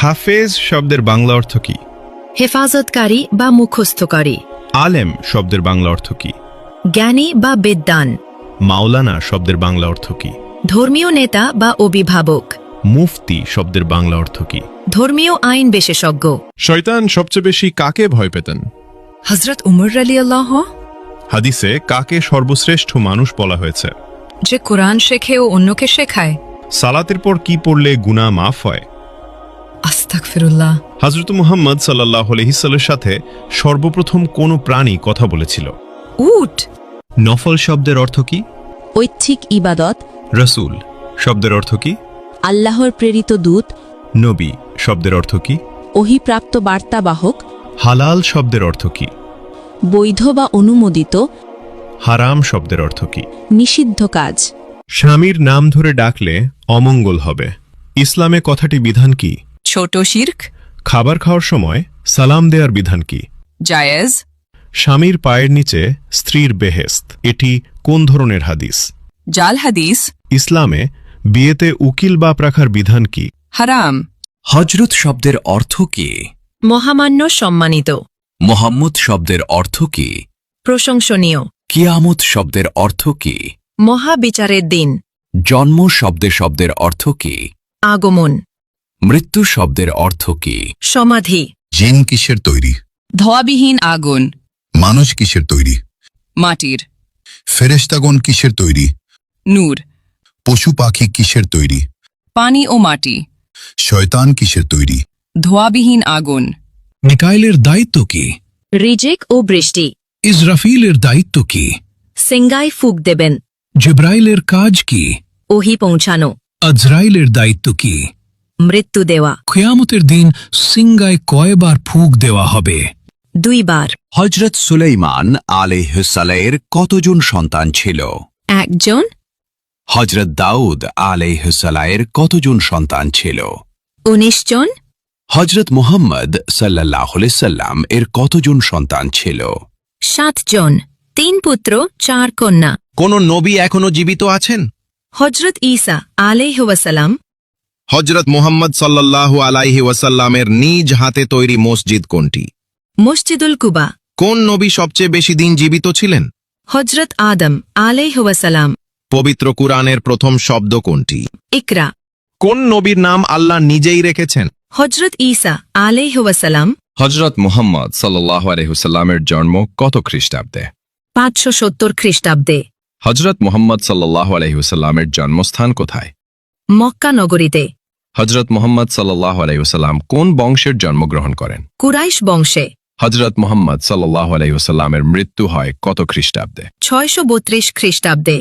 হাফেজ শব্দের বাংলা অর্থ কি? হেফাজতকারী বা মুখস্থকারী। আলেম শব্দের বাংলা অর্থ কি? জ্ঞানী বা বিদ্বান। মাওলানা শব্দের বাংলা অর্থ কি? ধর্মীয় নেতা বা অভিভাবক। মুফতি শব্দের বাংলা অর্থ কি? ধর্মীয় আইন বিশেষজ্ঞ। শয়তান সবচেয়ে বেশি কাকে ভয় পেতেন? হযরত উমর রাদিয়াল্লাহু। হাদিসে কাকে সর্বশ্রেষ্ঠ মানুষ বলা হয়েছে? যে কোরআন শেখে ও অন্যকে শেখায়। সালাতের পর কি পড়লে গুনাহ মাফ হয়? আস্তাগফিরুল্লাহ। হযরত মুহাম্মদ সাল্লাল্লাহু আলাইহি সাল্লামের সাথে সর্বপ্রথম কোন প্রাণী কথা বলেছিল? উট। নফল শব্দের অর্থ কি? ঐচ্ছিক ইবাদত। রাসূল শব্দের অর্থ কি? আল্লাহর প্রেরিত দূত। নবী শব্দের অর্থ কি? ওহীপ্রাপ্ত বার্তাবাহক। হালাল শব্দের অর্থ কি? বৈধ বা অনুমোদিত। হারাম শব্দের অর্থ কি? নিষিদ্ধ কাজ। স্বামীর নাম ধরে ডাকলে অমঙ্গল হবে। ইসলামে কথাটি বিধান কি? ছোট শিরক। খাবার খাওয়ার সময় সালাম দেওয়ার বিধান কি? জায়েজ। স্বামীর পায়ের নিচে স্ত্রীর বেহেস্ত, এটি কোন ধরনের হাদিস? জাল হাদিস। ইসলামে বিয়েতে উকিল বাপ রাখার বিধান কি? হারাম। হজরত শব্দের অর্থ কি? মহামান্য, সম্মানিত। মোহাম্মদ শব্দের অর্থ কি? প্রশংসনীয়। কিয়ামত শব্দের অর্থ কি? মহাবিচারের দিন। জন্ম শব্দের অর্থ কি? আগমন। মৃত্যু শব্দের অর্থ কি? সমাধি। জিন কিসের তৈরি? ধোয়াবিহীন আগুন। মানুষ কিসের তৈরি? মাটির। ফেরেশতাগণ কিসের তৈরি? নূর। পশু পাখি কিসের তৈরি? পানি ও মাটি। শয়তান কিসের তৈরি? ধোয়াবিহীন আগুন। মিকাইলের দায়িত্ব কি? রিজিক ও বৃষ্টি। ইসরাফিলের দায়িত্ব কি? সিঙ্গায় ফুক দেবেন। জিব্রাইলের কাজ কি? ওহী পৌঁছানো। আজরাইলের দায়িত্ব কি? মৃত্যু দেওয়া। কিয়ামতের দিন সিঙ্গায় কয়বার ফুঁক দেওয়া হবে? 2 বার। হজরত সুলাইমান আলাইহিসসালামের কতজন সন্তান ছিল? 1 জন। হজরত দাউদ আলাইহিসসালামের কতজন সন্তান ছিল? 19 জন। হজরত মুহাম্মদ সাল্লাল্লাহু আলাইহি সাল্লাম এর কতজন সন্তান ছিল? 7 জন। 3 পুত্র 4 কন্যা। কোন নবী এখনো জীবিত আছেন? হযরত ঈসা আলাইহি ওয়াসাল্লাম। হজরত মুহাম্মদ সাল্লাল্লাহু আলাইহি ওয়াসাল্লামের নিজ হাতে তৈরি মসজিদ কোনটি? মসজিদুল কুবা। কোন নবী সবচেয়ে বেশি দিন জীবিত ছিলেন? হযরত আদম আলাইহি ওয়াসাল্লাম। পবিত্র কুরআনের প্রথম শব্দ কোনটি? ইকরা। কোন নবীর নাম আল্লাহ নিজেই রেখেছেন? হযরত ঈসা আলাইহি ওয়াসাল্লাম। হজরত মুহাম্মদ সাল্লাল্লাহু আলাইহি ওয়াসাল্লামের জন্ম কত খ্রিস্টাব্দে? 570 খ্রিস্টাব্দে। হজরত মুহাম্মদ সাল্লাল্লাহু আলাইহি ওয়াসাল্লামের জন্মস্থান কোথায়? মক্কা নগরীতে। হজরত মুহাম্মদ সাল্লাল্লাহু আলাইহি ওয়াসাল্লাম কোন বংশের জন্মগ্রহণ করেন? কুরাইশ বংশে। হজরত মুহাম্মদ সাল্লাল্লাহু আলাইহি ওয়াসাল্লামের মৃত্যু হয় কত খ্রিস্টাব্দে? 632 খ্রিস্টাব্দে।